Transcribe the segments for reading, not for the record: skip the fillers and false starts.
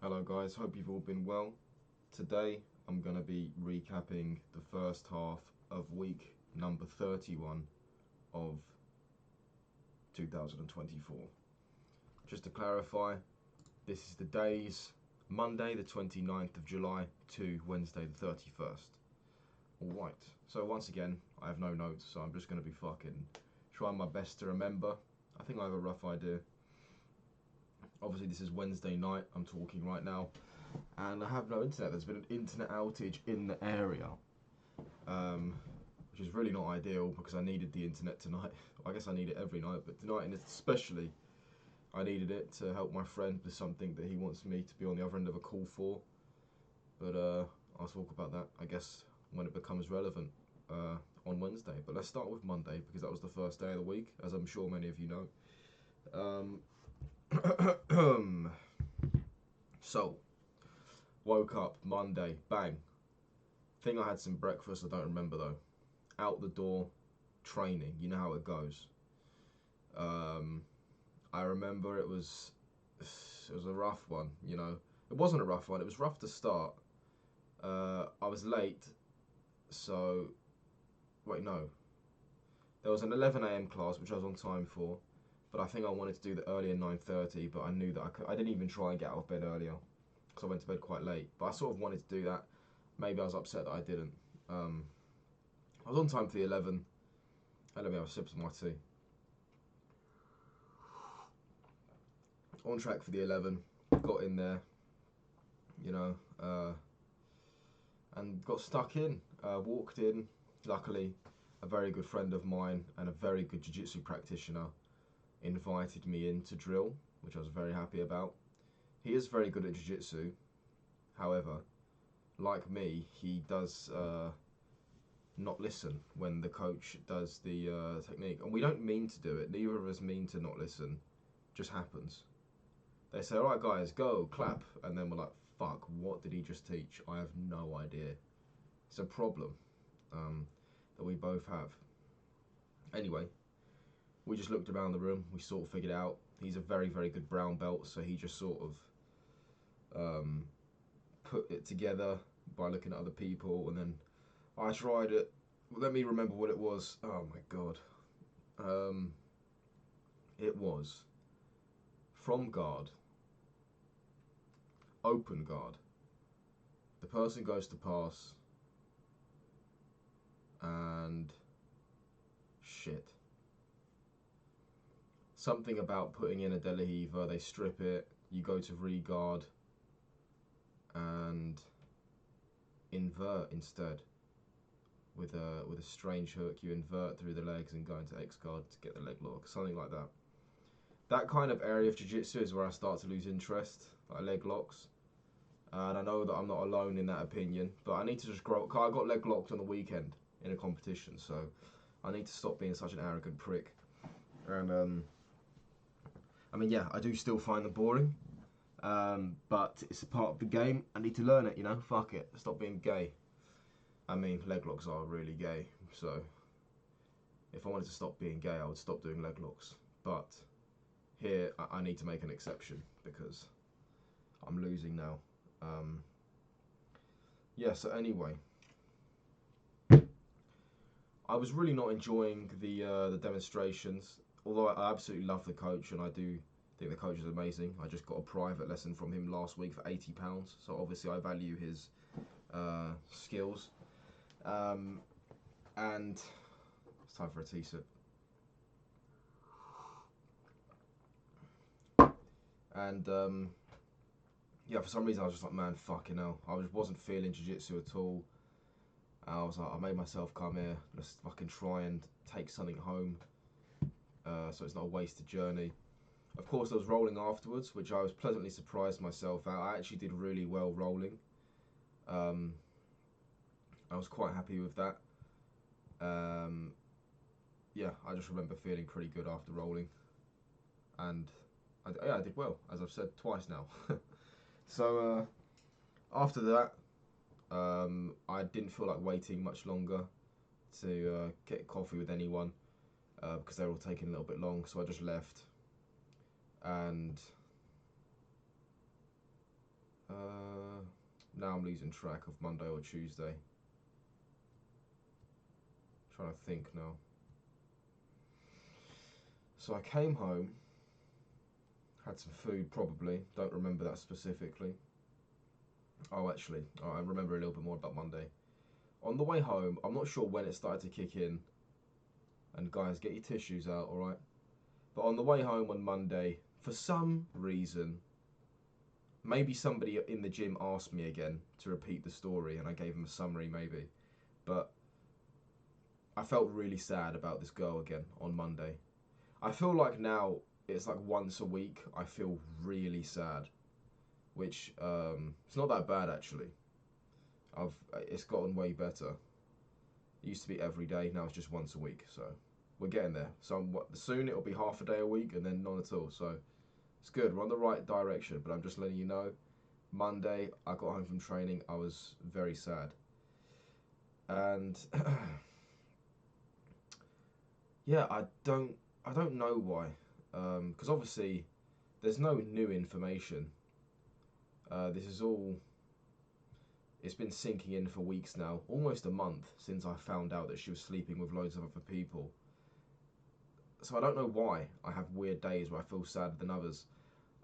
Hello guys, hope you've all been well. Today I'm going to be recapping the first half of week number 31 of 2024. Just to clarify, this is the days Monday the 29th of July to Wednesday the 31st. Alright, so once again, I have no notes, so I'm just going to be fucking trying my best to remember. I think I have a rough idea. Obviously this is Wednesday night, I'm talking right now, and I have no internet. There's been an internet outage in the area, which is really not ideal because I needed the internet tonight. I guess I need it every night, but tonight and especially I needed it to help my friend with something that he wants me to be on the other end of a call for. But I'll talk about that, I guess, when it becomes relevant on Wednesday. But let's start with Monday because that was the first day of the week, as I'm sure many of you know. So, woke up Monday, bang. Think I had some breakfast, I don't remember though. Out the door, training. You know how it goes. I remember it was a rough one. You know, it wasn't a rough one. It was rough to start. I was late, so wait no. There was an 11 a.m. class which I was on time for, but I think I wanted to do the earlier 9:30. But I knew that I didn't even try and get out of bed earlier because I went to bed quite late. But I sort of wanted to do that. Maybe I was upset that I didn't. I was on time for the 11. And let me have a sip of my tea. On track for the 11. Got in there, you know, and got stuck in. Walked in. Luckily, a very good friend of mine and a very good jiu-jitsu practitioner invited me in to drill, which I was very happy about. He is very good at jiu-jitsu. However, like me, he does not listen when the coach does the technique. And we don't mean to do it. Neither of us mean to not listen. It just happens. They say, alright guys, go, clap. And then we're like, fuck, what did he just teach? I have no idea. It's a problem that we both have. Anyway, we just looked around the room. We sort of figured out. He's a very, very good brown belt. So he just sort of put it together by looking at other people. And then I tried it. Let me remember what it was. Oh my god. It was from guard, open guard. The person goes to pass, and shit. Something about putting in a delahiva, they strip it, you go to re-guard, and invert instead. With a strange hook, you invert through the legs and go into X guard to get the leg lock, something like that. That kind of area of jiu-jitsu is where I start to lose interest, like leg locks. And I know that I'm not alone in that opinion, but I need to just grow. I got leg locked on the weekend in a competition, so I need to stop being such an arrogant prick. And I mean, yeah, I do still find them boring, but it's a part of the game. I need to learn it, you know. Fuck it, stop being gay. I mean, leg locks are really gay, so if I wanted to stop being gay, I would stop doing leg locks. But here, I need to make an exception because I'm losing now. Yeah, so anyway, I was really not enjoying the demonstrations, although I absolutely love the coach and I do think the coach is amazing. I just got a private lesson from him last week for £80, so obviously I value his skills. And it's time for a tea sip. And yeah, for some reason I was just like, man, fucking hell. I just wasn't feeling jiu-jitsu at all. I was like, I made myself come here. Let's fucking try and take something home, so it's not a wasted journey. Of course, there was rolling afterwards, which I was pleasantly surprised myself at. I actually did really well rolling. I was quite happy with that. Yeah, I just remember feeling pretty good after rolling, and yeah, I did well, as I've said twice now. So after that, I didn't feel like waiting much longer to get coffee with anyone because they were all taking a little bit long, so I just left. And Now I'm losing track of Monday or Tuesday. Trying to think now. So I came home, had some food probably, don't remember that specifically. Oh, actually, I remember a little bit more about Monday. On the way home, I'm not sure when it started to kick in. And guys, get your tissues out, alright? But on the way home on Monday, for some reason, maybe somebody in the gym asked me again to repeat the story, and I gave them a summary maybe. But I felt really sad about this girl again on Monday. I feel like now it's like once a week I feel really sad, which it's not that bad actually. It's gotten way better. It used to be every day, now it's just once a week, so we're getting there. So soon it'll be half a day a week and then none at all, so it's good, we're on the right direction. But I'm just letting you know, Monday I got home from training, I was very sad. And yeah, I don't know why, because obviously there's no new information. This is all, it's been sinking in for weeks now, almost a month since I found out that she was sleeping with loads of other people. So I don't know why I have weird days where I feel sadder than others.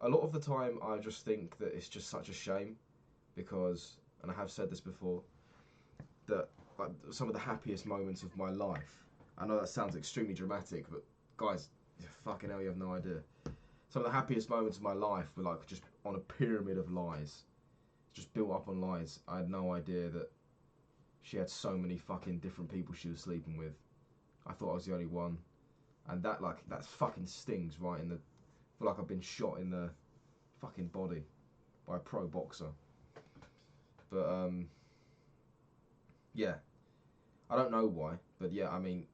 A lot of the time I just think that it's just such a shame because, and I have said this before, that like some of the happiest moments of my life, I know that sounds extremely dramatic, but guys, fucking hell, you have no idea. Some of the happiest moments of my life were like just on a pyramid of lies. Just built up on lies. I had no idea that she had so many fucking different people she was sleeping with. I thought I was the only one. And that fucking stings right in the, I feel like I've been shot in the fucking body by a pro boxer. But yeah, I don't know why, but yeah, I mean,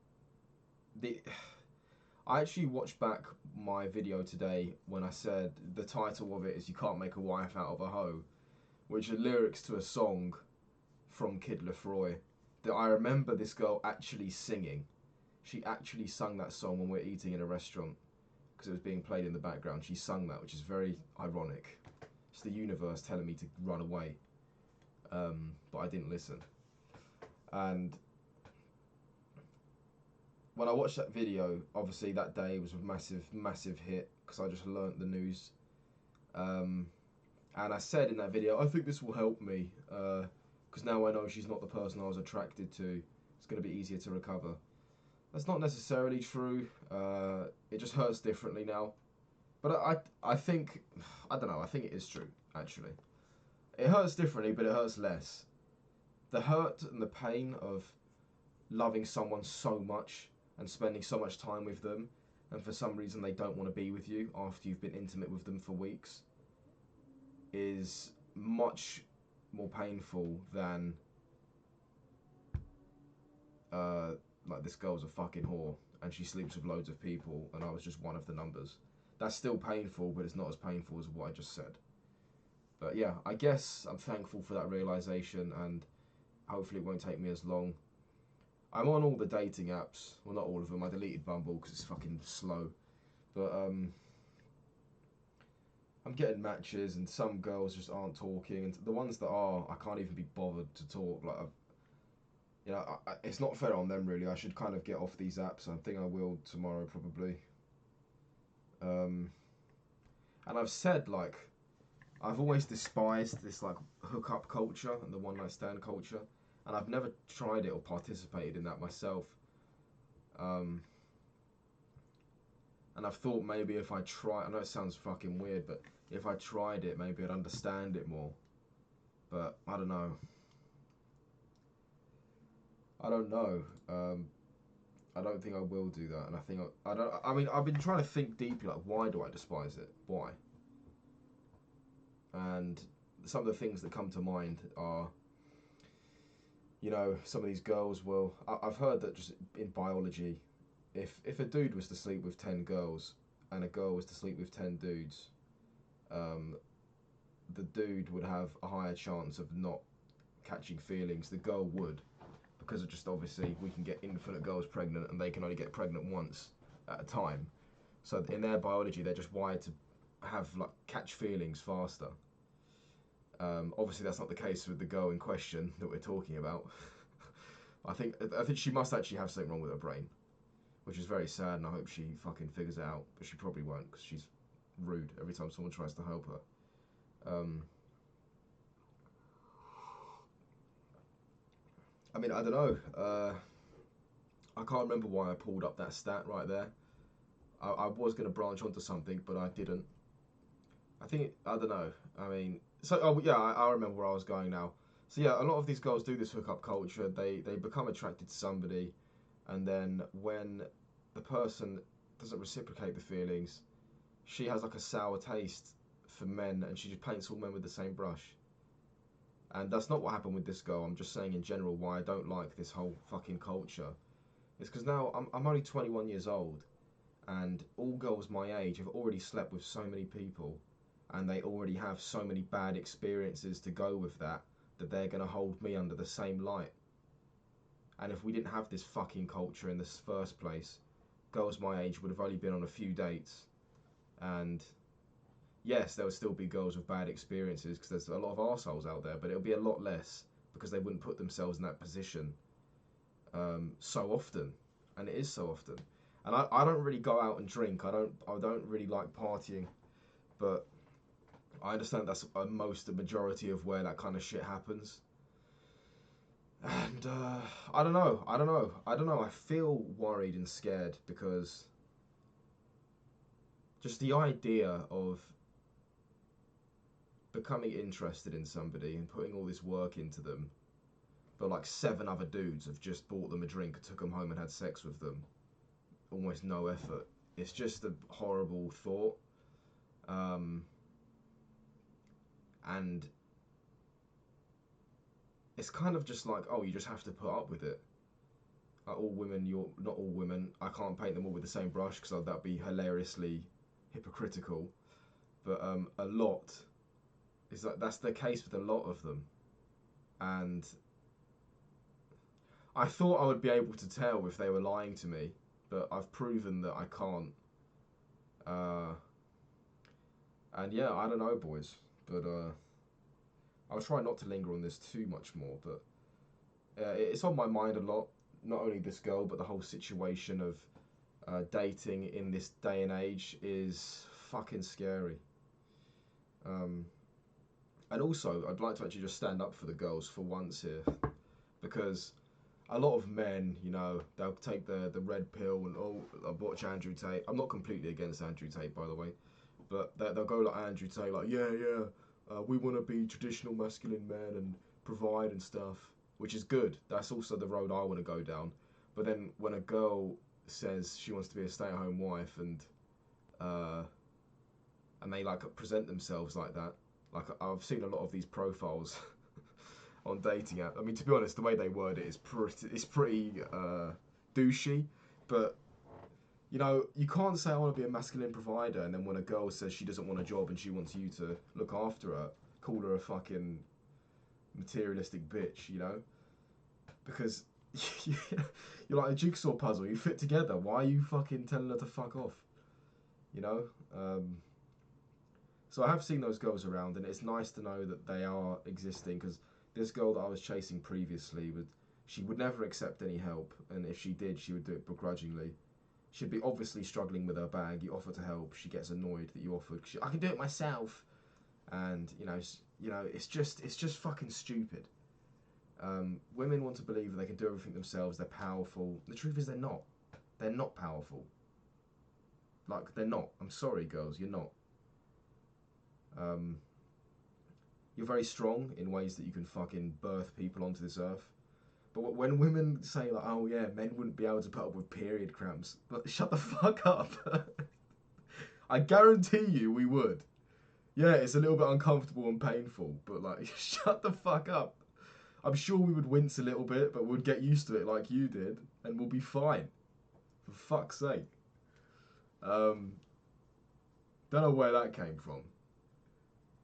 I actually watched back my video today when I said the title of it is "You Can't Make a Wife Out of a Hoe," which are lyrics to a song from Kid Lefroy that I remember this girl actually singing. She actually sung that song when we were eating in a restaurant because it was being played in the background. She sung that, which is very ironic. It's the universe telling me to run away, but I didn't listen. And when I watched that video, obviously that day was a massive hit because I just learnt the news. And I said in that video, I think this will help me because now I know she's not the person I was attracted to. It's going to be easier to recover. That's not necessarily true. It just hurts differently now. But I think, I don't know, I think it is true, actually. It hurts differently, but it hurts less. The hurt and the pain of loving someone so much and spending so much time with them, and for some reason they don't want to be with you after you've been intimate with them for weeks, is much more painful than like this girl's a fucking whore and she sleeps with loads of people and I was just one of the numbers. That's still painful, but it's not as painful as what I just said. But yeah, I guess I'm thankful for that realization, and hopefully it won't take me as long. I'm on all the dating apps. Well, not all of them. I deleted Bumble because it's fucking slow. But I'm getting matches, and some girls just aren't talking, and the ones that are, I can't even be bothered to talk. Like, you know, it's not fair on them really. I should kind of get off these apps. I think I will tomorrow probably. And I've said, like, I've always despised this like hookup culture and the one night stand culture, and I've never tried it or participated in that myself. And I've thought maybe if I try, I know it sounds fucking weird, but if I tried it, maybe I'd understand it more. But I don't know. I don't know. I don't think I will do that, and I think I don't. I mean, I've been trying to think deeply, like, why do I despise it? Why? And some of the things that come to mind are, you know, some of these girls will. I've heard that just in biology, if a dude was to sleep with 10 girls and a girl was to sleep with 10 dudes, the dude would have a higher chance of not catching feelings. The girl would, because of just obviously we can get infinite girls pregnant and they can only get pregnant once at a time. So in their biology, they're just wired to have like catch feelings faster. Obviously, that's not the case with the girl in question that we're talking about. I think she must actually have something wrong with her brain, which is very sad, and I hope she fucking figures it out. But she probably won't, because she's rude every time someone tries to help her. I mean, I don't know. I can't remember why I pulled up that stat right there. I was going to branch onto something, but I didn't. I don't know. I mean, so, oh yeah, I remember where I was going now. So yeah, a lot of these girls do this hookup culture. They become attracted to somebody, and then when the person doesn't reciprocate the feelings, she has like a sour taste for men, and she just paints all men with the same brush. And that's not what happened with this girl. I'm just saying in general why I don't like this whole fucking culture. It's because now I'm only 21 years old, and all girls my age have already slept with so many people, and they already have so many bad experiences to go with that they're going to hold me under the same light. And if we didn't have this fucking culture in the first place, girls my age would have only been on a few dates, and yes, there would still be girls with bad experiences because there's a lot of arseholes out there, but it'll be a lot less because they wouldn't put themselves in that position so often, and it is so often. And I don't really go out and drink. I don't really like partying, but I understand that's the majority of where that kind of shit happens. And I don't know. I feel worried and scared because just the idea of becoming interested in somebody and putting all this work into them, but like 7 other dudes have just bought them a drink, took them home and had sex with them, almost no effort. It's just a horrible thought. And it's kind of just like, oh, you just have to put up with it. Like all women, you're not all women. I can't paint them all with the same brush because that'd be hilariously hypocritical. But a lot is like that's the case with a lot of them, and I thought I would be able to tell if they were lying to me, but I've proven that I can't. And yeah, I don't know, boys, but I'll try not to linger on this too much more, but it's on my mind a lot. Not only this girl, but the whole situation of dating in this day and age is fucking scary. And also, I'd like to actually just stand up for the girls for once here, because a lot of men, you know, they'll take the red pill and I'll watch Andrew Tate. I'm not completely against Andrew Tate, by the way, but they'll go like Andrew Tate, like we want to be traditional masculine men and provide and stuff, which is good. That's also the road I want to go down. But then when a girl says she wants to be a stay-at-home wife and they like present themselves like that, like I've seen a lot of these profiles on dating app. I mean, to be honest, the way they word it is pretty douchey. But you know, you can't say I want to be a masculine provider, and then when a girl says she doesn't want a job and she wants you to look after her, call her a fucking materialistic bitch, you know? Because you're like a jigsaw puzzle. You fit together. Why are you fucking telling her to fuck off? You know? So I have seen those girls around, and it's nice to know that they are existing, because this girl that I was chasing previously, she would never accept any help, and if she did, she would do it begrudgingly. She'd be obviously struggling with her bag. You offer to help, she gets annoyed that you offered. I can do it myself, and you know, it's just fucking stupid. Women want to believe that they can do everything themselves. They're powerful. The truth is, they're not. They're not powerful. Like, they're not. I'm sorry, girls, you're not. You're very strong in ways that you can fucking birth people onto this earth. But when women say like, oh yeah, men wouldn't be able to put up with period cramps, but shut the fuck up. I guarantee you we would. Yeah, it's a little bit uncomfortable and painful, but like, shut the fuck up. I'm sure we would wince a little bit, but we'd get used to it like you did, and we'll be fine. For fuck's sake. Don't know where that came from.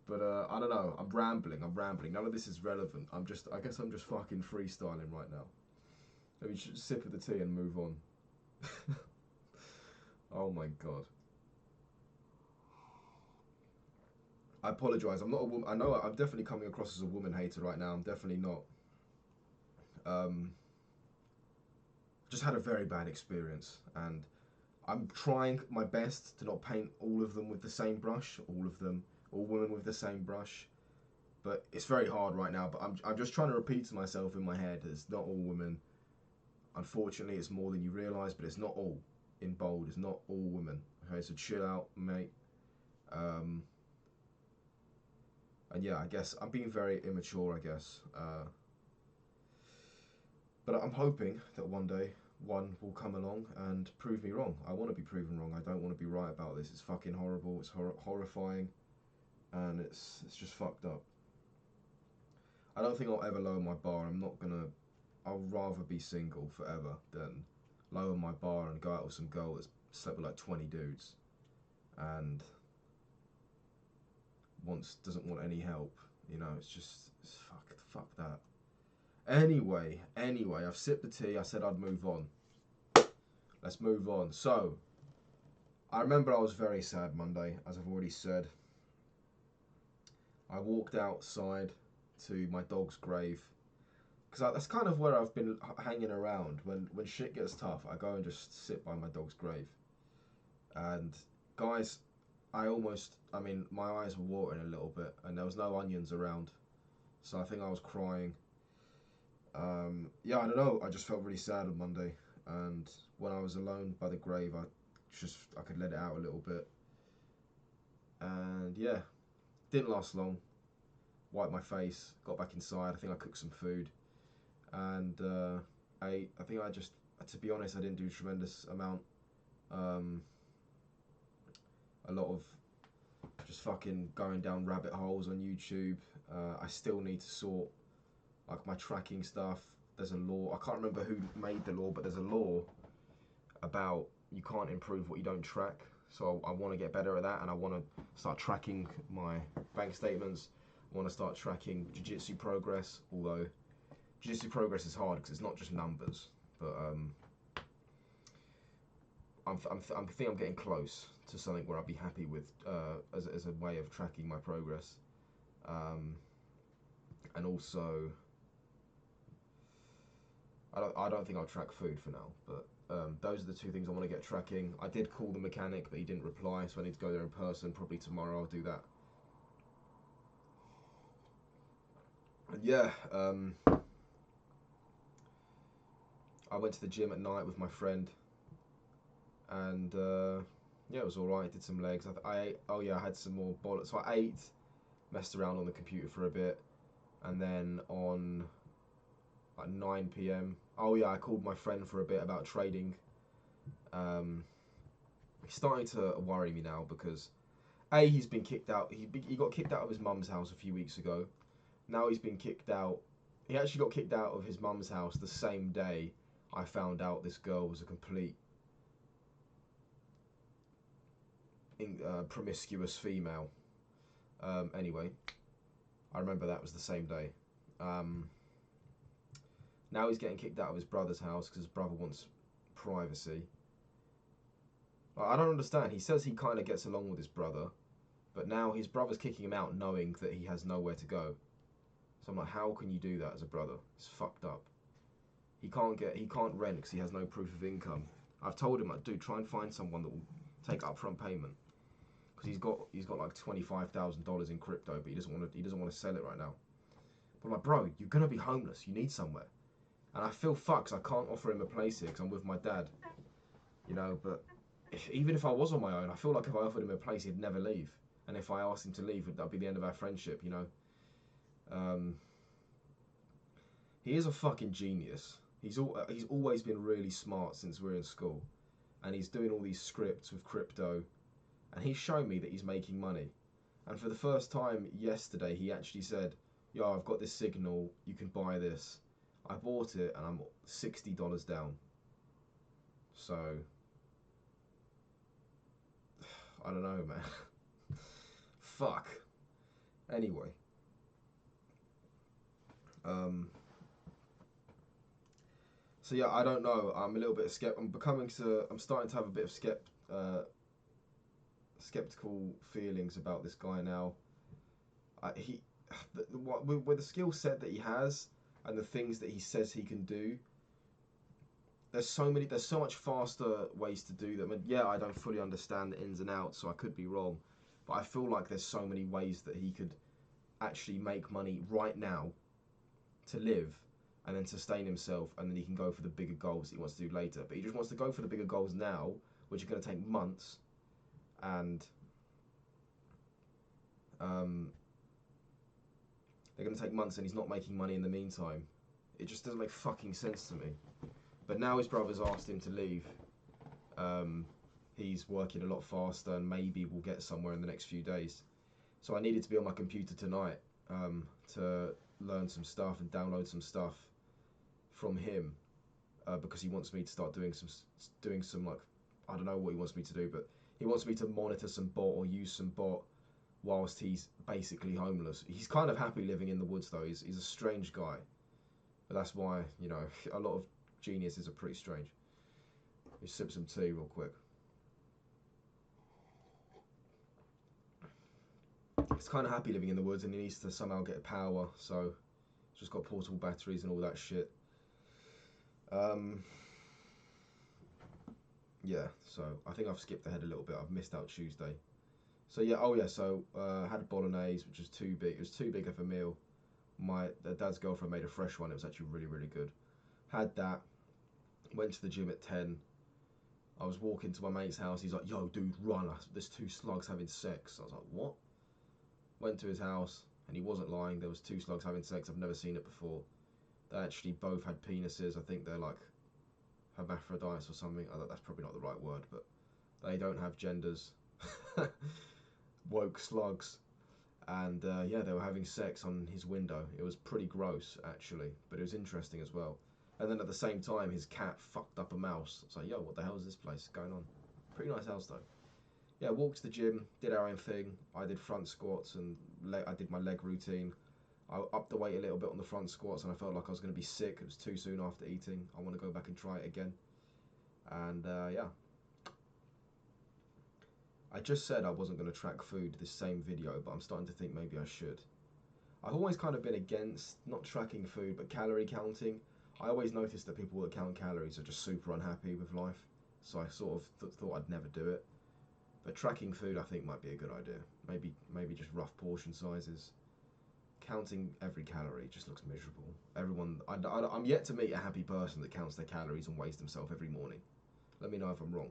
But I don't know. I'm rambling. None of this is relevant. I guess I'm just fucking freestyling right now. Let me just sip of the tea and move on. Oh my god. I apologise. I'm not a woman. I know I'm definitely coming across as a woman hater right now. I'm definitely not. Um, just had a very bad experience, and I'm trying my best to not paint all of them with the same brush. All women with the same brush. But it's very hard right now. But I'm just trying to repeat to myself in my head, it's not all women. Unfortunately, it's more than you realise, but it's not all. In bold, it's not all women. Okay, so chill out, mate. Um, and yeah, I guess I'm being very immature, I guess. But I'm hoping that one day one will come along and prove me wrong. I want to be proven wrong. I don't want to be right about this. It's fucking horrible. It's horrifying, and it's just fucked up. I don't think I'll ever lower my bar. I'm not gonna. I'll rather be single forever than lower my bar and go out with some girl that's slept with like 20 dudes and doesn't want any help. You know, it's fuck that. Anyway, I've sipped the tea. I said I'd move on. Let's move on. So, I remember I was very sad Monday, as I've already said. I walked outside to my dog's grave because that's kind of where I've been hanging around. When shit gets tough, I go and just sit by my dog's grave. And guys, I mean, my eyes were watering a little bit, and there was no onions around, so I think I was crying. Yeah, I don't know. I just felt really sad on Monday, and when I was alone by the grave, I could let it out a little bit, and yeah, didn't last long. Wiped my face, got back inside. I think I cooked some food, and ate. I think to be honest, I didn't do a tremendous amount. Um, a lot of just fucking going down rabbit holes on YouTube. I still need to sort like my tracking stuff. There's a law. I can't remember who made the law, but there's a law about you can't improve what you don't track. So I want to get better at that, and I want to start tracking my bank statements. I want to start tracking jiu-jitsu progress, although jiu-jitsu progress is hard because it's not just numbers. But I think I'm getting close to something where I'll be happy with as a way of tracking my progress, and also I don't think I'll track food for now, but those are the two things I want to get tracking. I did call the mechanic, but he didn't reply, so I need to go there in person. Probably tomorrow I'll do that. And yeah, I went to the gym at night with my friend, and yeah, it was alright. Did some legs. I ate, oh yeah, I had some more bollocks. So I ate, messed around on the computer for a bit, and then on like 9 p.m. Oh yeah, I called my friend for a bit about trading. He's starting to worry me now because he's been kicked out. He got kicked out of his mum's house a few weeks ago. Now he's been kicked out. He actually got kicked out of his mum's house the same day I found out this girl was a complete promiscuous female. Anyway, I remember that was the same day. Now he's getting kicked out of his brother's house because his brother wants privacy. I don't understand. He says he kind of gets along with his brother, but now his brother's kicking him out knowing that he has nowhere to go. So I'm like, how can you do that as a brother? It's fucked up. He can't rent because he has no proof of income. I've told him, like, dude, try and find someone that will take upfront payment because he's got like $25,000 in crypto, but he doesn't want to sell it right now. But I'm like, bro, you're gonna be homeless. You need somewhere. And I feel fucked 'cause I can't offer him a place here because I'm with my dad. You know, but even if I was on my own, I feel like if I offered him a place, he'd never leave. And if I asked him to leave, that'd be the end of our friendship, you know. He is a fucking genius. He's always been really smart since we were in school, and he's doing all these scripts with crypto, and he's shown me that he's making money. And for the first time yesterday, he actually said, "Yo, I've got this signal. You can buy this." I bought it, and I'm $60 down. So I don't know, man. Fuck. Anyway. So yeah, I don't know. I'm a little bit I'm starting to have a bit of skeptical feelings about this guy now. He, with the skill set that he has and the things that he says he can do, there's so much faster ways to do them. And yeah, I don't fully understand the ins and outs, so I could be wrong, but I feel like there's so many ways that he could actually make money right now to live and then sustain himself, and then he can go for the bigger goals he wants to do later. But he just wants to go for the bigger goals now, which are going to take months, and they're going to take months, and he's not making money in the meantime. It just doesn't make fucking sense to me. But now his brother's asked him to leave. He's working a lot faster, and maybe we'll get somewhere in the next few days. So I needed to be on my computer tonight to learn some stuff and download some stuff from him, because he wants me to start doing some like, I don't know what he wants me to do, but he wants me to monitor some bot or use some bot whilst he's basically homeless. He's kind of happy living in the woods though. He's a strange guy, but that's why, you know, a lot of geniuses are pretty strange. Let me sip some tea real quick. He's kind of happy living in the woods, and he needs to somehow get power, so he's just got portable batteries and all that shit. Yeah, so I think I've skipped ahead a little bit. I've missed out Tuesday. So yeah, oh yeah, so had a bolognese, which was too big. It was too big of a meal. My dad's girlfriend made a fresh one. It was actually really, really good. Had that. Went to the gym at 10. I was walking to my mate's house. He's like, yo, dude, run. There's two slugs having sex. I was like, what? Went to his house, and he wasn't lying. There was two slugs having sex. I've never seen it before. They actually both had penises. I think they're like hermaphrodites or something. That's probably not the right word, but they don't have genders. Woke slugs. And yeah, they were having sex on his window. It was pretty gross, actually, but it was interesting as well. And then at the same time, his cat fucked up a mouse. It's like, yo, what the hell is this place going on? Pretty nice house, though. Yeah, walked to the gym, did our own thing. I did front squats, and I did my leg routine. I upped the weight a little bit on the front squats, and I felt like I was going to be sick. It was too soon after eating. I want to go back and try it again. And yeah. I just said I wasn't going to track food this same video, but I'm starting to think maybe I should. I've always kind of been against not tracking food, but calorie counting. I always noticed that people that count calories are just super unhappy with life, so I sort of thought I'd never do it. But tracking food, I think, might be a good idea. Maybe just rough portion sizes. Counting every calorie just looks miserable. I'm yet to meet a happy person that counts their calories and weighs themselves every morning. Let me know if I'm wrong.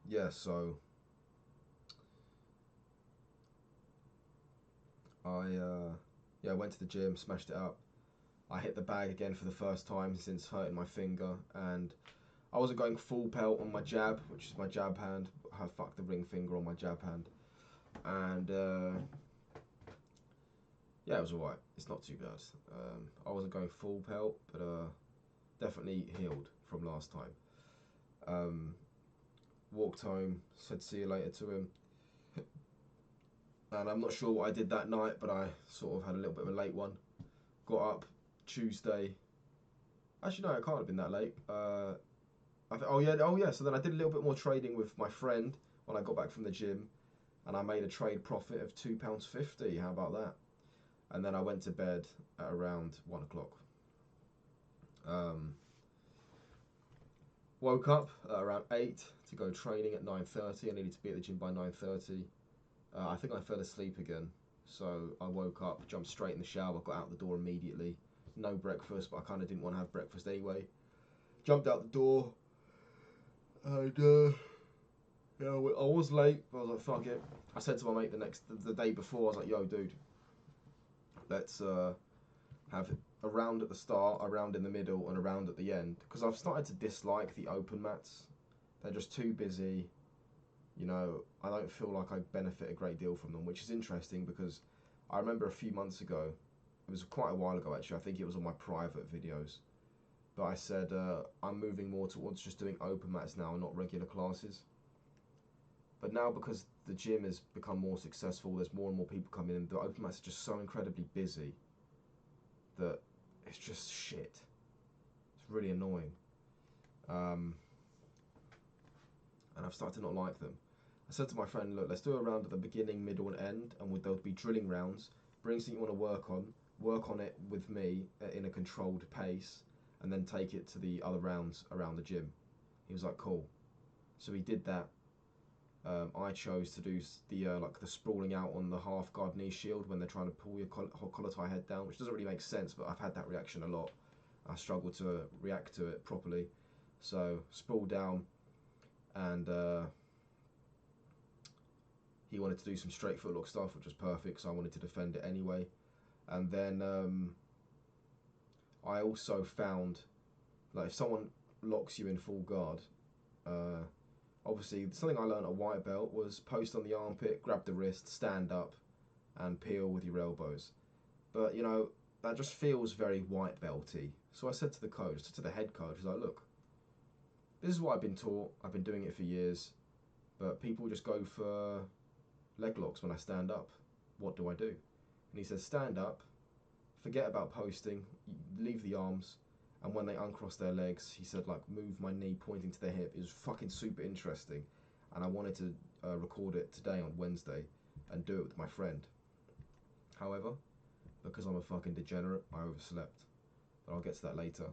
Yeah, so I went to the gym, smashed it up. I hit the bag again for the first time since hurting my finger, and I wasn't going full pelt on my jab, which is my jab hand. I fucked the ring finger on my jab hand, and yeah, it was alright. It's not too bad. I wasn't going full pelt, but definitely healed from last time. Walked home, said see you later to him. And I'm not sure what I did that night, but I sort of had a little bit of a late one. Got up Tuesday. Actually, no, it can't have been that late. Oh yeah. So then I did a little bit more trading with my friend when I got back from the gym, and I made a trade profit of £2.50. How about that? And then I went to bed at around 1 o'clock. Woke up at around 8 to go training at 9:30. I needed to be at the gym by 9:30. I think I fell asleep again, so I woke up, jumped straight in the shower, got out the door immediately. No breakfast, but I kind of didn't want to have breakfast anyway. Jumped out the door, and yeah, I was late, but I was like, fuck it. I said to my mate the day before, I was like, yo, dude, let's have a round at the start, a round in the middle, and a round at the end, because I've started to dislike the open mats. They're just too busy. You know, I don't feel like I benefit a great deal from them, which is interesting because I remember a few months ago, it was quite a while ago actually, I think it was on my private videos, but I said I'm moving more towards just doing open mats now, not regular classes. But now, because the gym has become more successful, there's more and more people coming in, the open mats are just so incredibly busy that it's just shit. It's really annoying. and I've started to not like them. I said to my friend, look, let's do a round at the beginning, middle, and end, and there'll be drilling rounds. Bring something you want to work on it with me in a controlled pace, and then take it to the other rounds around the gym. He was like, cool. So he did that. I chose to do the like the sprawling out on the half guard knee shield when they're trying to pull your collar tie head down, which doesn't really make sense, but I've had that reaction a lot. I struggle to react to it properly. So sprawl down, and he wanted to do some straight footlock stuff, which was perfect, so I wanted to defend it anyway. And then I also found, like, if someone locks you in full guard, obviously something I learned at white belt was post on the armpit, grab the wrist, stand up, and peel with your elbows. But, you know, that just feels very white belty. So I said to the coach, to the head coach, I was like, look, this is what I've been taught. I've been doing it for years, but people just go for leg locks when I stand up. What do I do? And he said, stand up, forget about posting, leave the arms, and when they uncross their legs, he said, like, move my knee pointing to their hip. It was fucking super interesting, and I wanted to record it today on Wednesday and do it with my friend. However, because I'm a fucking degenerate, I overslept. But I'll get to that later.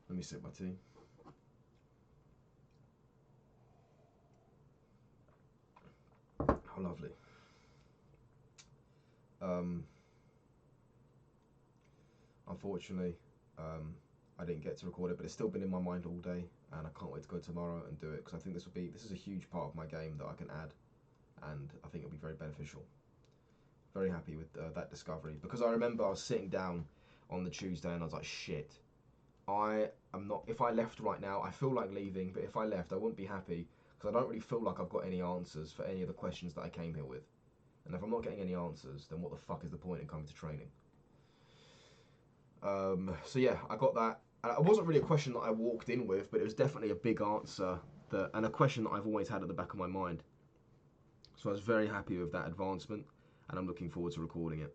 Let me sip my tea. How lovely. Unfortunately, I didn't get to record it, but it's still been in my mind all day, and I can't wait to go tomorrow and do it, because I think this is a huge part of my game that I can add, and I think it'll be very beneficial. Very happy with that discovery, because I remember I was sitting down on the Tuesday and I was like, shit, I am not, if I left right now, I feel like leaving, but if I left, I wouldn't be happy, because I don't really feel like I've got any answers for any of the questions that I came here with. And if I'm not getting any answers, then what the fuck is the point in coming to training? So yeah, I got that. It wasn't really a question that I walked in with, but it was definitely a big answer, and a question that I've always had at the back of my mind. So I was very happy with that advancement, and I'm looking forward to recording it.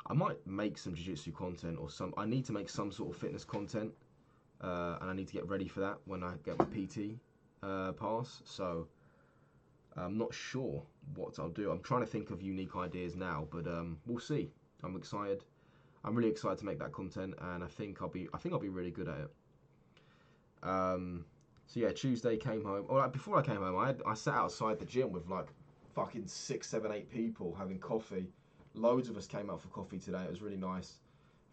I might make some jiu-jitsu content, or I need to make some sort of fitness content, and I need to get ready for that when I get my PT pass. So I'm not sure what I'll do. I'm trying to think of unique ideas now, but we'll see. I'm excited. I'm really excited to make that content, and I think I'll be really good at it. So yeah, Tuesday came home. Or like, before I came home, I sat outside the gym with like fucking 6, 7, 8 people having coffee. Loads of us came out for coffee today. It was really nice.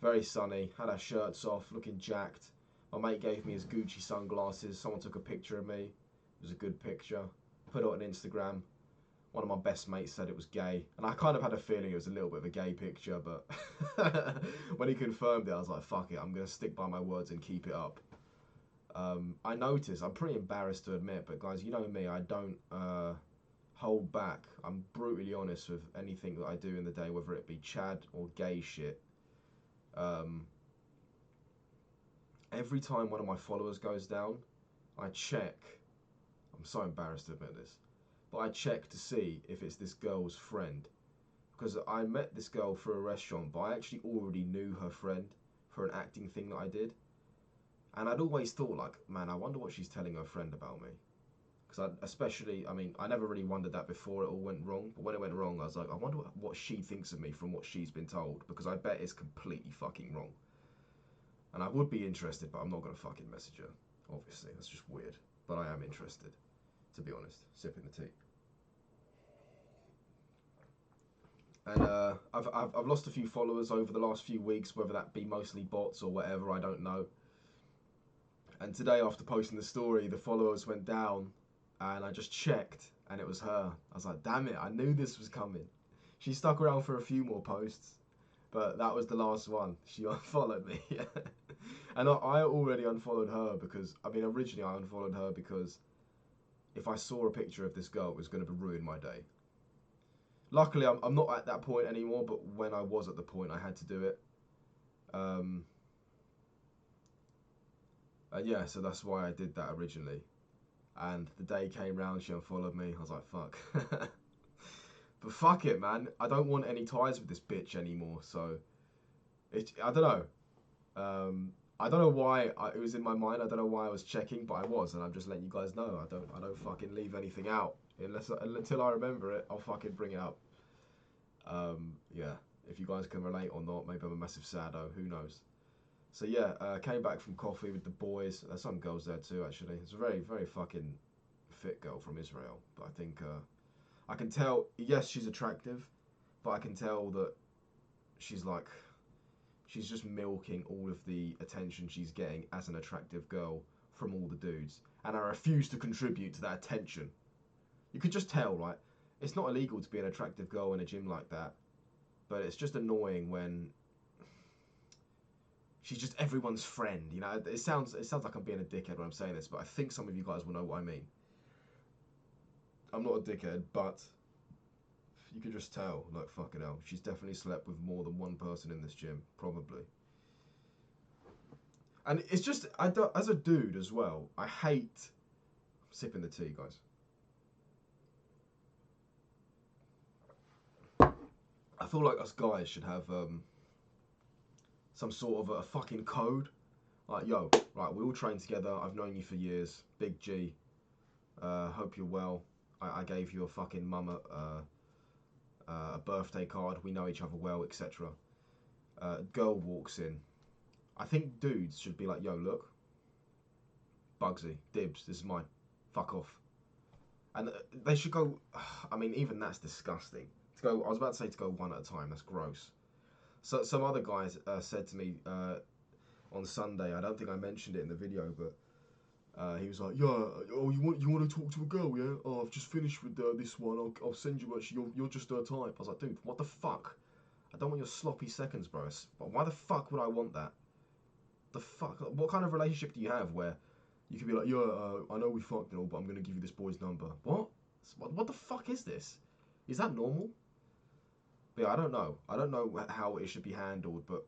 Very sunny. Had our shirts off, looking jacked. My mate gave me his Gucci sunglasses. Someone took a picture of me. It was a good picture. Put it on Instagram. One of my best mates said it was gay, and I kind of had a feeling it was a little bit of a gay picture, but when he confirmed it, I was like, fuck it, I'm going to stick by my words and keep it up. I noticed, I'm pretty embarrassed to admit, but guys, you know me, I don't hold back. I'm brutally honest with anything that I do in the day, whether it be Chad or gay shit. Every time one of my followers goes down, I check. I'm so embarrassed to admit this, but I check to see if it's this girl's friend, because I met this girl through a restaurant, but I actually already knew her friend for an acting thing that I did, and I'd always thought, like, man, I wonder what she's telling her friend about me, because I mean, I never really wondered that before it all went wrong, but when it went wrong, I was like, I wonder what she thinks of me from what she's been told, because I bet it's completely fucking wrong, and I would be interested, but I'm not going to fucking message her, obviously, that's just weird, but I am interested. To be honest, sipping the tea. And I've lost a few followers over the last few weeks, whether that be mostly bots or whatever, I don't know. And today, after posting the story, the followers went down, and I just checked, and it was her. I was like, damn it, I knew this was coming. She stuck around for a few more posts, but that was the last one. She unfollowed me. And I already unfollowed her because, I mean, originally I unfollowed her because if I saw a picture of this girl, it was going to ruin my day. Luckily, I'm not at that point anymore, but when I was at the point, I had to do it. Yeah, so that's why I did that originally. And the day came round, she unfollowed me. I was like, fuck. But fuck it, man. I don't want any ties with this bitch anymore, so I don't know. I don't know why it was in my mind. I don't know why I was checking, but I was, and I'm just letting you guys know. I don't fucking leave anything out until I remember it. I'll fucking bring it up. Yeah, if you guys can relate or not, maybe I'm a massive saddo. Who knows? So yeah, came back from coffee with the boys. There's some girls there too, actually. It's a very, very fucking fit girl from Israel. But I think I can tell. Yes, she's attractive, but I can tell that she's like. She's just milking all of the attention she's getting as an attractive girl from all the dudes. And I refuse to contribute to that attention. You could just tell, right? It's not illegal to be an attractive girl in a gym like that. But it's just annoying when she's just everyone's friend. You know, it sounds like I'm being a dickhead when I'm saying this, but I think some of you guys will know what I mean. I'm not a dickhead, but you could just tell, like, fucking hell, she's definitely slept with more than one person in this gym, probably. And it's just, as a dude as well, I hate sipping the tea, guys. I feel like us guys should have some sort of a fucking code. Like, yo, right, we all train together. I've known you for years. Big G. Hope you're well. I gave you a fucking mum a birthday card. We know each other well, etc. Girl walks in. I think dudes should be like, yo, look. Bugsy, dibs, this is mine. Fuck off. And they should go, I mean, even that's disgusting. To go, I was about to say to go one at a time. That's gross. So some other guys said to me on Sunday. I don't think I mentioned it in the video, but he was like, "Yeah, oh, you want to talk to a girl? Yeah. Oh, I've just finished with this one. I'll send you. You're just her type." I was like, "Dude, what the fuck? I don't want your sloppy seconds, bro. Why the fuck would I want that? The fuck? What kind of relationship do you have where you could be like, yeah, I know we fucked and all, but I'm gonna give you this boy's number? What the fuck is this? Is that normal?" But yeah, I don't know. I don't know how it should be handled, but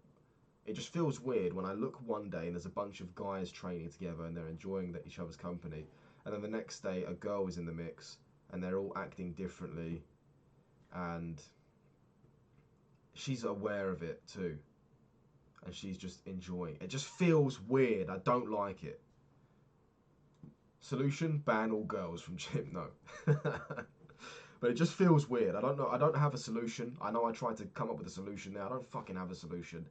it just feels weird when I look one day and there's a bunch of guys training together and they're enjoying each other's company, and then the next day a girl is in the mix and they're all acting differently, and she's aware of it too, and she's just enjoying it. It just feels weird. I don't like it. Solution: ban all girls from gym. No. But it just feels weird. I don't know. I don't have a solution. I know I tried to come up with a solution there. I don't fucking have a solution.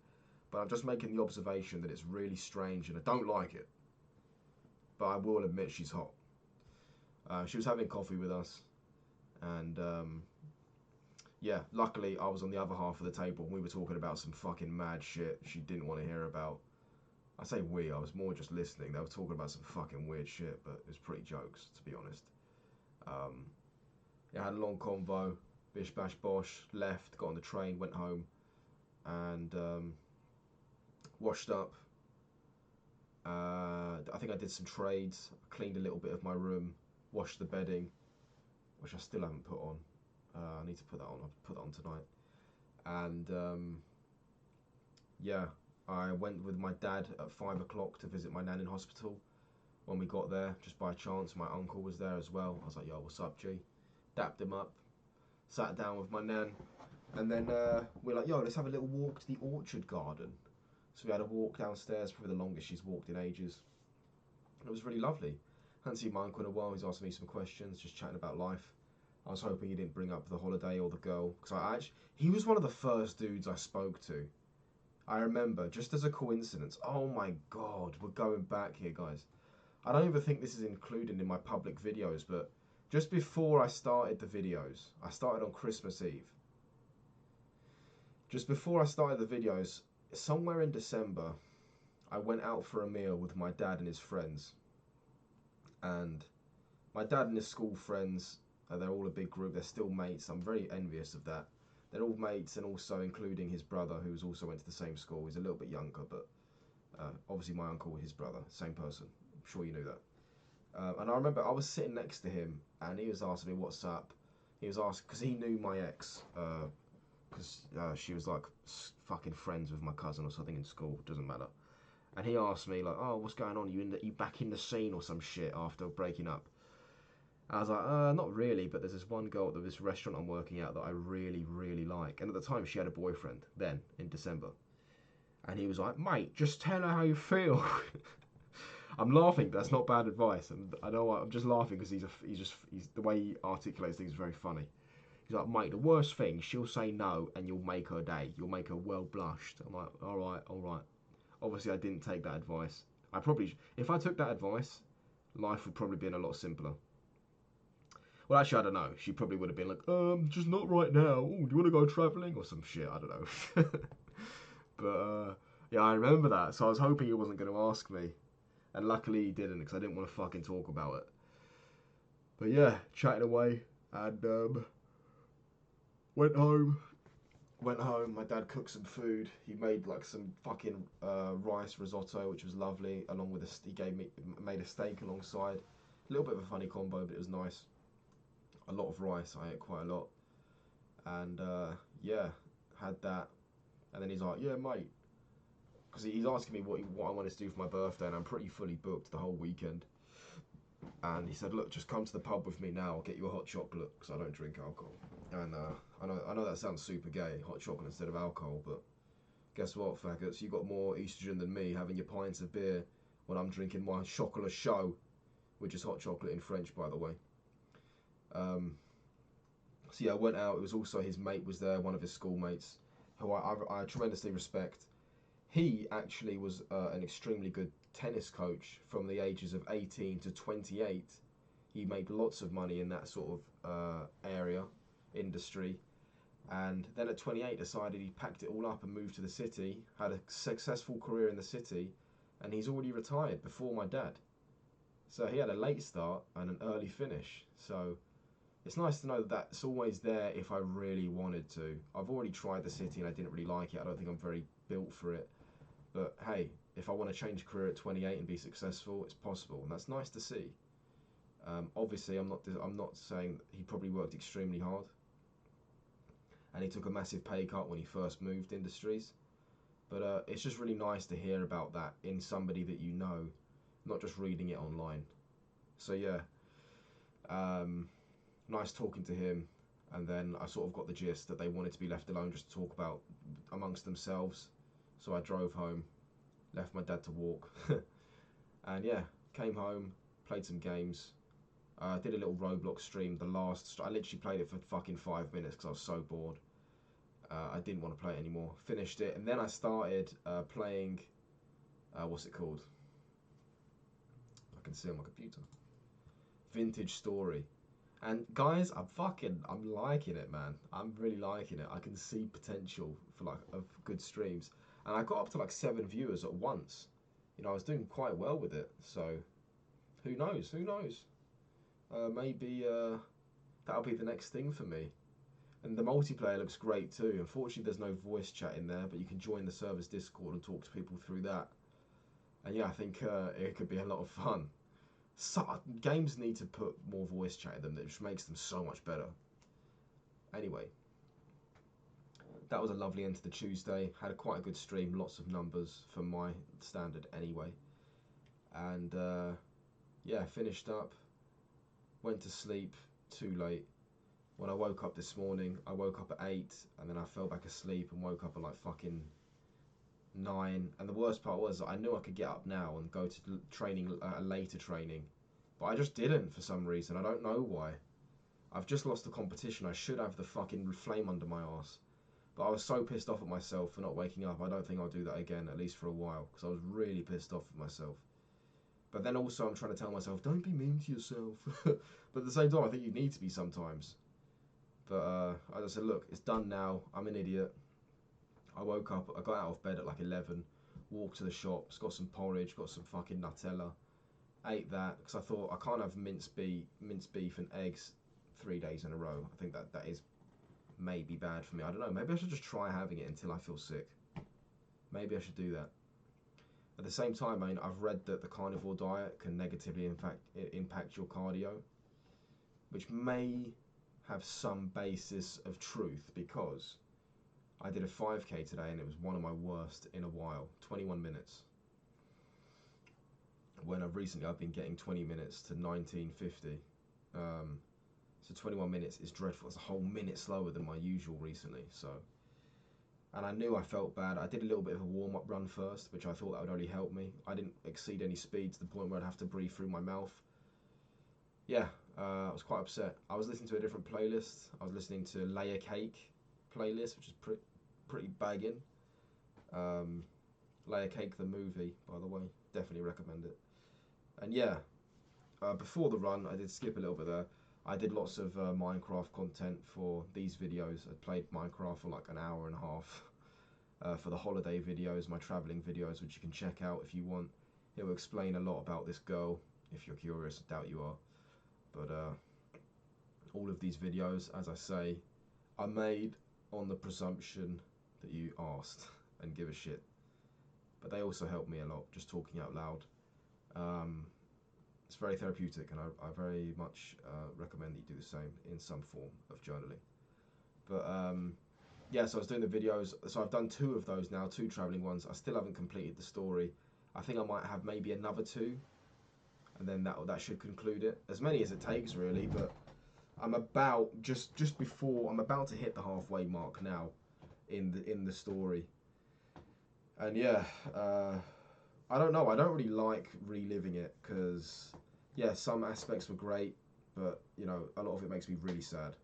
But I'm just making the observation that it's really strange and I don't like it. But I will admit she's hot. She was having coffee with us. And yeah, luckily I was on the other half of the table and we were talking about some fucking mad shit she didn't want to hear about. I say we, I was more just listening. They were talking about some fucking weird shit, but it was pretty jokes, to be honest. Yeah, I had a long convo, bish bash bosh, left, got on the train, went home, and washed up. I think I did some trades, cleaned a little bit of my room, washed the bedding, which I still haven't put on. I need to put that on. I'll put that on tonight. And yeah, I went with my dad at 5 o'clock to visit my nan in hospital. When we got there, just by chance, my uncle was there as well. I was like, yo, what's up, G? Dapped him up, sat down with my nan, and then we're like, yo, let's have a little walk to the orchard garden. So we had a walk downstairs, probably the longest she's walked in ages. It was really lovely. Hadn't seen my uncle in a while. He's asking me some questions, just chatting about life. I was hoping he didn't bring up the holiday or the girl, because he was one of the first dudes I spoke to. I remember, just as a coincidence. Oh my god, we're going back here, guys. I don't even think this is included in my public videos, but just before I started the videos, I started on Christmas Eve. Just before I started the videos, somewhere in December, I went out for a meal with my dad and his friends. And my dad and his school friends, they're all a big group, they're still mates. I'm very envious of that. They're all mates, and also including his brother, who's also went to the same school. He's a little bit younger, but obviously my uncle, his brother, same person. I'm sure you knew that. And I remember I was sitting next to him, and he was asking me what's up. He was asking, because he knew my ex, because she was like fucking friends with my cousin or something in school, doesn't matter. And he asked me like, oh, what's going on? You back in the scene or some shit after breaking up? I was like, not really, but there's this one girl at this restaurant I'm working at that I really, really like. And at the time, she had a boyfriend, then, in December. And he was like, mate, just tell her how you feel. I'm laughing, but that's not bad advice. And I know I'm just laughing because he's the way he articulates things is very funny. He's like, mate, the worst thing, she'll say no and you'll make her day. You'll make her well blushed. I'm like, all right, all right. Obviously, I didn't take that advice. I probably, if I took that advice, life would probably been a lot simpler. Well, actually, I don't know. She probably would have been like, just not right now. Ooh, do you want to go travelling or some shit? I don't know. But yeah, I remember that. So I was hoping he wasn't going to ask me, and luckily he didn't because I didn't want to fucking talk about it. But yeah, chatting away and went home. Went home. My dad cooked some food. He made like some fucking rice risotto, which was lovely. Along with made a steak alongside. A little bit of a funny combo, but it was nice. A lot of rice. I ate quite a lot, and yeah, had that. And then he's like, "Yeah, mate," because he's asking me what I wanted to do for my birthday, and I'm pretty fully booked the whole weekend. And he said, "Look, just come to the pub with me now. I'll get you a hot chocolate because I don't drink alcohol." And I know that sounds super gay, hot chocolate instead of alcohol, but guess what, faggots? You got more estrogen than me having your pints of beer when I'm drinking my chocolat chaud, which is hot chocolate in French, by the way. So yeah, I went out. It was also his mate was there, one of his schoolmates, who I tremendously respect. He actually was an extremely good tennis coach from the ages of 18 to 28. He made lots of money in that sort of area, industry. And then at 28 decided he packed it all up and moved to the city, had a successful career in the city, and he's already retired before my dad. So he had a late start and an early finish. So it's nice to know that that's always there if I really wanted to. I've already tried the city and I didn't really like it. I don't think I'm very built for it. But hey, if I want to change career at 28 and be successful, it's possible, and that's nice to see. Obviously, I'm not saying he probably worked extremely hard, and he took a massive pay cut when he first moved industries. But it's just really nice to hear about that in somebody that you know, not just reading it online. So yeah, nice talking to him, and then I sort of got the gist that they wanted to be left alone just to talk about amongst themselves. So I drove home, left my dad to walk, and yeah, came home, played some games. Did a little Roblox stream. I literally played it for fucking 5 minutes because I was so bored. I didn't want to play it anymore. Finished it, and then I started playing. What's it called? I can see on my computer. Vintage Story. And guys, I'm liking it, man. I'm really liking it. I can see potential for like of good streams. And I got up to like 7 viewers at once. You know, I was doing quite well with it. So, who knows? Who knows? Maybe that'll be the next thing for me. And the multiplayer looks great too. Unfortunately, there's no voice chat in there, but you can join the server's Discord and talk to people through that. And yeah, I think it could be a lot of fun. Games need to put more voice chat in them. That just makes them so much better. Anyway, that was a lovely end to the Tuesday. Had quite a good stream, lots of numbers for my standard anyway. And yeah, finished up, went to sleep too late. When I woke up this morning, I woke up at 8 and then I fell back asleep and woke up at like fucking 9. And the worst part was I knew I could get up now and go to training, a later training, but I just didn't for some reason. I don't know why. I've just lost the competition. I should have the fucking flame under my arse. But I was so pissed off at myself for not waking up. I don't think I'll do that again, at least for a while, because I was really pissed off at myself. But then also I'm trying to tell myself, don't be mean to yourself. But at the same time, I think you need to be sometimes. But I just said, look, it's done now. I'm an idiot. I woke up, I got out of bed at like 11, walked to the shops, got some porridge, got some fucking Nutella, ate that, because I thought I can't have minced beef and eggs 3 days in a row. I think that is maybe bad for me. I don't know, maybe I should just try having it until I feel sick. Maybe I should do that. At the same time, I mean, I've read that the carnivore diet can negatively impact your cardio, which may have some basis of truth, because I did a 5k today and it was one of my worst in a while. 21 minutes. When I've been getting 20 minutes to 1950. So 21 minutes is dreadful. It's a whole minute slower than my usual recently. So and I knew I felt bad. I did a little bit of a warm-up run first, which I thought that would only help me. I didn't exceed any speed to the point where I'd have to breathe through my mouth. Yeah, I was quite upset. I was listening to a different playlist. I was listening to Layer Cake playlist, which is pretty bagging. Layer Cake the movie, by the way, definitely recommend it. And yeah, before the run, I did skip a little bit there. I did lots of Minecraft content for these videos. I played Minecraft for like an hour and a half for the holiday videos, my traveling videos, which you can check out if you want. It will explain a lot about this girl, if you're curious. I doubt you are. But all of these videos, as I say, are made on the presumption that you asked and give a shit. But they also help me a lot, just talking out loud. It's very therapeutic, and I very much recommend that you do the same in some form of journaling. But yeah, so I was doing the videos. So I've done 2 of those now, 2 traveling ones. I still haven't completed the story. I think I might have maybe another 2, and then that should conclude it. As many as it takes, really. But I'm about just before I'm about to hit the halfway mark now in the story. And yeah, I don't know. I don't really like reliving it because, yeah, some aspects were great, but you know, a lot of it makes me really sad.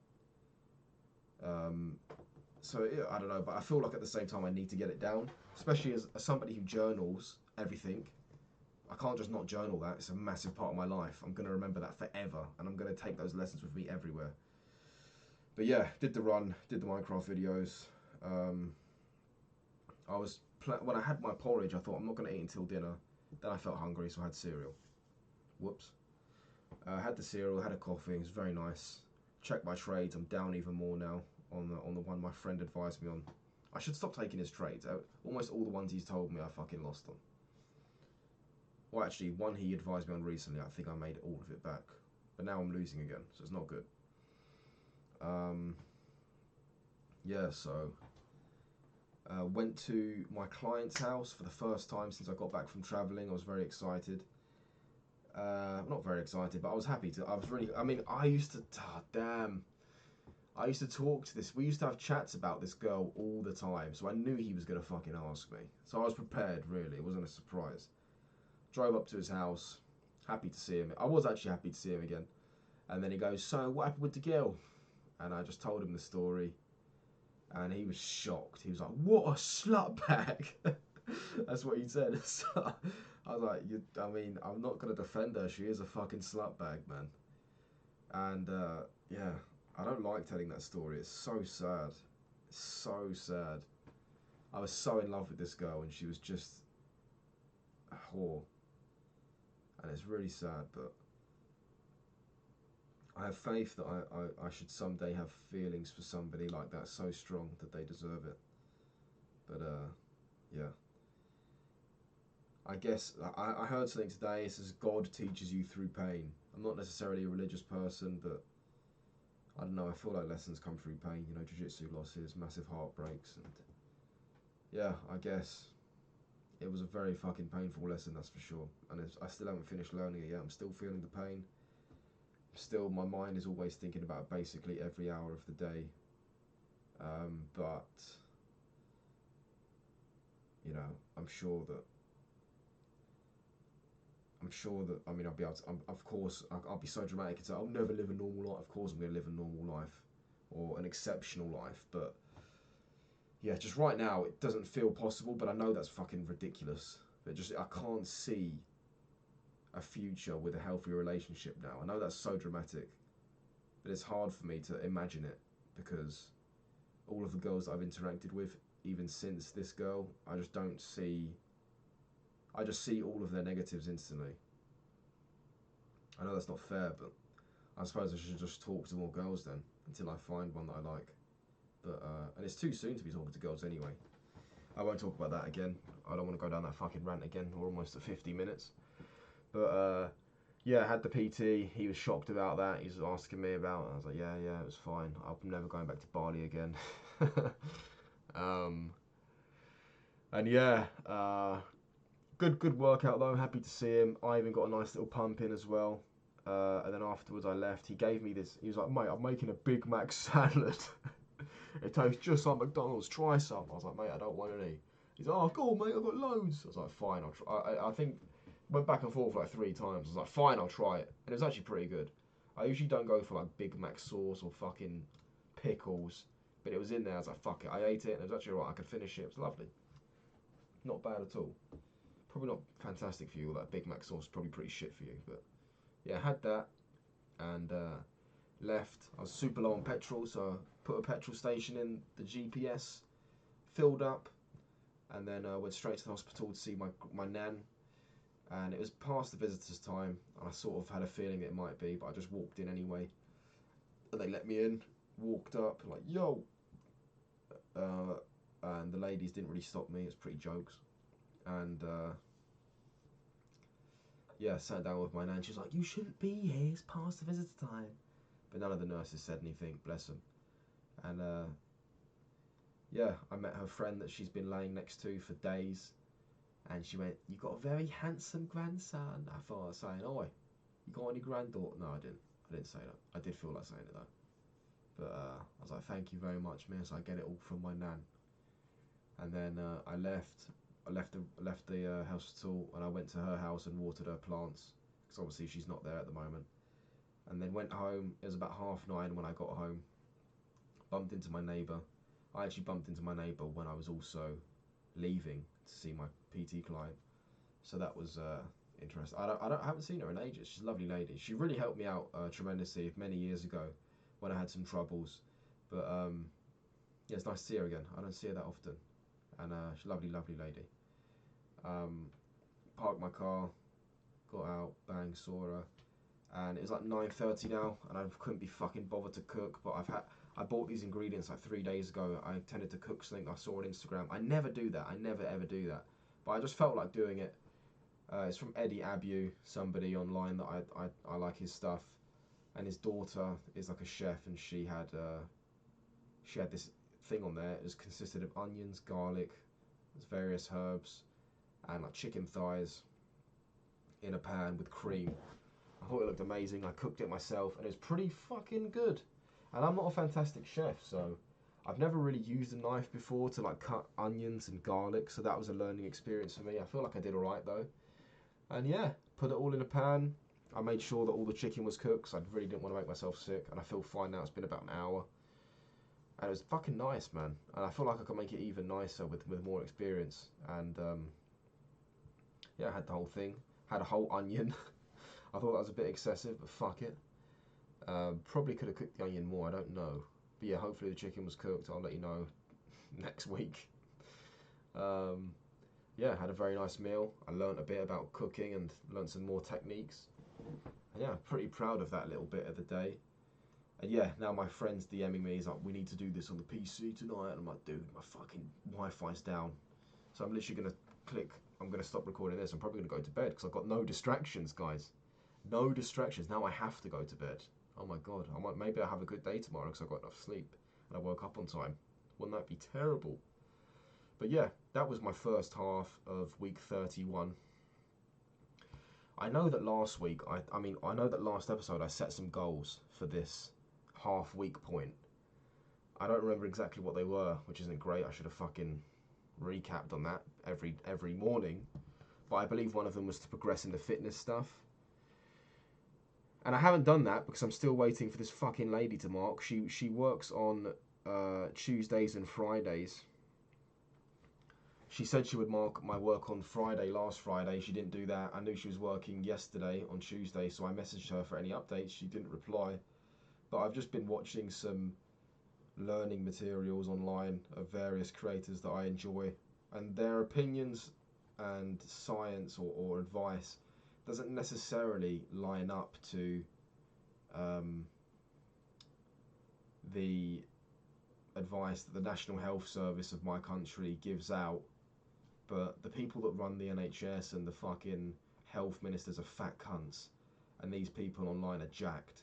So yeah, I don't know, but I feel like at the same time I need to get it down, especially as somebody who journals everything. I can't just not journal that. It's a massive part of my life. I'm going to remember that forever, and I'm going to take those lessons with me everywhere. But yeah, did the run, did the Minecraft videos. When I had my porridge, I thought I'm not going to eat until dinner. Then I felt hungry, so I had cereal. Whoops. I had the cereal, had a coffee. It was very nice. Checked my trades. I'm down even more now on the one my friend advised me on. I should stop taking his trades. Almost all the ones he's told me, I fucking lost them. Well, actually, one he advised me on recently, I think I made all of it back. But now I'm losing again, so it's not good. Yeah, so went to my client's house for the first time since I got back from travelling. I was very excited. Not very excited, but I was happy to. I was really. I mean, I used to. Oh, damn. I used to talk to this. We used to have chats about this girl all the time, so I knew he was gonna fucking ask me. So I was prepared. Really, it wasn't a surprise. Drove up to his house, happy to see him. I was actually happy to see him again. And then he goes, "So what happened with the girl?" And I just told him the story. And he was shocked. He was like, "What a slut bag!" That's what he said. So I was like, I mean, I'm not gonna defend her. She is a fucking slut bag, man. And yeah, I don't like telling that story. It's so sad. It's so sad. I was so in love with this girl, and she was just a whore. And it's really sad, but I have faith that I should someday have feelings for somebody like that so strong that they deserve it. But yeah. I guess I heard something today. It says God teaches you through pain. I'm not necessarily a religious person, but I don't know. I feel like lessons come through pain. You know, jiu-jitsu losses, massive heartbreaks, and yeah, I guess it was a very fucking painful lesson, that's for sure. And I still haven't finished learning it yet. I'm still feeling the pain. Still, my mind is always thinking about basically every hour of the day. But you know, I'm sure that I mean I'll be able to. Of course, I'll be so dramatic and say I'll never live a normal life. Of course, I'm going to live a normal life or an exceptional life. But yeah, just right now it doesn't feel possible. But I know that's fucking ridiculous. But just I can't see a future with a healthy relationship now. I know that's so dramatic, but it's hard for me to imagine it because all of the girls that I've interacted with, even since this girl, I just don't see. I just see all of their negatives instantly. I know that's not fair, but I suppose I should just talk to more girls then until I find one that I like. But and it's too soon to be talking to girls anyway. I won't talk about that again. I don't want to go down that fucking rant again. We're almost at 50 minutes. But yeah, I had the PT. He was shocked about that. He was asking me about it. I was like, yeah, it was fine. I'm never going back to Bali again. And yeah, good workout though. Happy to see him. I even got a nice little pump in as well. And then afterwards I left. He gave me this. He was like, "Mate, I'm making a Big Mac salad." It tastes just like McDonald's. Try some. I was like, mate, I don't want any. He's like, oh, go on, mate. I've got loads. I was like, fine. I'll try. I think went back and forth like 3 times. I was like, fine, I'll try it. And it was actually pretty good. I usually don't go for like Big Mac sauce or fucking pickles, but it was in there. I was like, fuck it. I ate it, and it was actually alright. I could finish it. It was lovely. Not bad at all. Probably not fantastic for you. That Big Mac sauce is probably pretty shit for you, but yeah, I had that and left. I was super low on petrol, so I put a petrol station in the GPS, filled up, and then went straight to the hospital to see my nan. And it was past the visitor's time, and I sort of had a feeling it might be, but I just walked in anyway. And they let me in, walked up, like, yo! And the ladies didn't really stop me, it's pretty jokes. And yeah, sat down with my nan. She was like, you shouldn't be here, it's past the visitor time. But none of the nurses said anything, bless them. And yeah, I met her friend that she's been laying next to for days. And she went, you got a very handsome grandson. I thought I was saying, oi, you got any granddaughter? No, I didn't say that. I did feel like saying it though. But I was like, thank you very much, miss. I get it all from my nan. And then I left the hospital, and I went to her house and watered her plants, because obviously she's not there at the moment. And then went home. It was about 9:30 when I got home. Bumped into my neighbour. I actually bumped into my neighbour when I was also leaving to see my PT client, so that was interesting. I haven't seen her in ages. She's a lovely lady. She really helped me out tremendously many years ago when I had some troubles. But yeah, it's nice to see her again. I don't see her that often, and she's a lovely lady. Parked my car, got out, bang, saw her, and it was like 9:30 now, and I couldn't be fucking bothered to cook. But I bought these ingredients like 3 days ago. I intended to cook something I saw on Instagram. I never do that. I never ever do that. But I just felt like doing it. It's from Eddie Abu, somebody online that I like his stuff. And his daughter is like a chef, and she had this thing on there. It was consisted of onions, garlic, various herbs, and like chicken thighs in a pan with cream. I thought it looked amazing. I cooked it myself, and it was pretty fucking good. And I'm not a fantastic chef, so I've never really used a knife before to like cut onions and garlic, so that was a learning experience for me. I feel like I did alright though. And yeah, put it all in a pan. I made sure that all the chicken was cooked, because I really didn't want to make myself sick, and I feel fine now. It's been about an hour. And it was fucking nice, man. And I feel like I could make it even nicer with more experience. And yeah, I had the whole thing. Had a whole onion. I thought that was a bit excessive, but fuck it. Probably could have cooked the onion more, I don't know. But yeah, hopefully the chicken was cooked. I'll let you know next week. Yeah, had a very nice meal. I learnt a bit about cooking and learnt some more techniques. And yeah, pretty proud of that little bit of the day. And yeah, now my friend's DMing me. He's like, we need to do this on the PC tonight. And I'm like, dude, my fucking Wi-Fi's down. So I'm literally going to click, I'm going to stop recording this. I'm probably going to go to bed, because I've got no distractions, guys. No distractions. Now I have to go to bed. Oh my god, maybe I'll have a good day tomorrow because I got enough sleep and I woke up on time. Wouldn't that be terrible? But yeah, that was my first half of week 31. I know that last week, I know that last episode I set some goals for this half week point. I don't remember exactly what they were, which isn't great. I should have fucking recapped on that every morning. But I believe one of them was to progress in the fitness stuff. And I haven't done that because I'm still waiting for this fucking lady to mark. She works on Tuesdays and Fridays. She said she would mark my work on Friday, last Friday. She didn't do that. I knew she was working yesterday on Tuesday, so I messaged her for any updates. She didn't reply. But I've just been watching some learning materials online of various creators that I enjoy. And their opinions and science or advice doesn't necessarily line up to the advice that the National Health Service of my country gives out, but the people that run the NHS and the fucking health ministers are fat cunts, and these people online are jacked.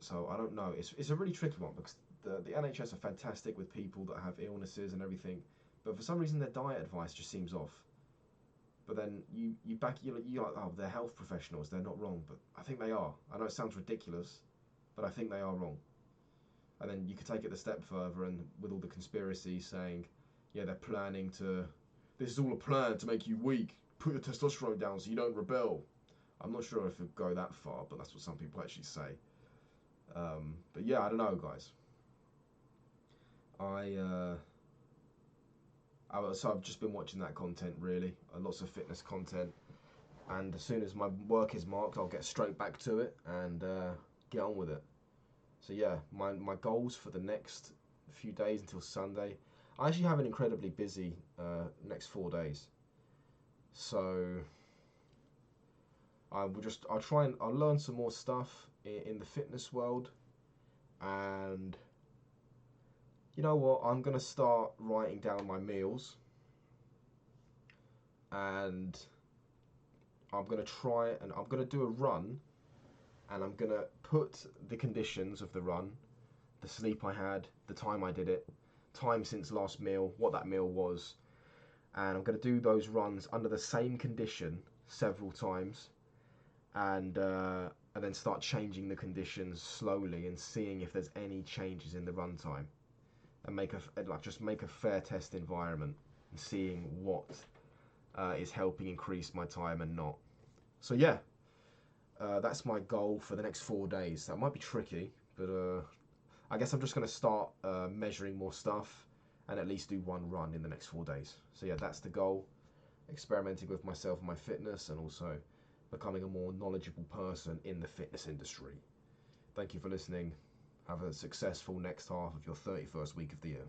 So I don't know, it's a really tricky one, because the NHS are fantastic with people that have illnesses and everything, but for some reason their diet advice just seems off. But then you're like, oh, they're health professionals, they're not wrong. But I think they are. I know it sounds ridiculous, but I think they are wrong. And then you could take it a step further, and with all the conspiracies saying, yeah, they're planning to, this is all a plan to make you weak, put your testosterone down so you don't rebel. I'm not sure if it go that far, but that's what some people actually say. But yeah, I don't know, guys. So I've just been watching that content, really, lots of fitness content, and as soon as my work is marked, I'll get straight back to it and get on with it. So yeah, my goals for the next few days until Sunday. I actually have an incredibly busy next 4 days, so I'll learn some more stuff in the fitness world, and you know what? I'm gonna start writing down my meals, and I'm gonna do a run, and I'm gonna put the conditions of the run, the sleep I had, the time I did it, time since last meal, what that meal was, and I'm gonna do those runs under the same condition several times, and then start changing the conditions slowly and seeing if there's any changes in the run time, and just make a fair test environment and seeing what is helping increase my time and not. So yeah, that's my goal for the next 4 days. That might be tricky, but I guess I'm just going to start measuring more stuff and at least do one run in the next 4 days. So yeah, that's the goal. Experimenting with myself and my fitness, and also becoming a more knowledgeable person in the fitness industry. Thank you for listening. Have a successful next half of your 31st week of the year.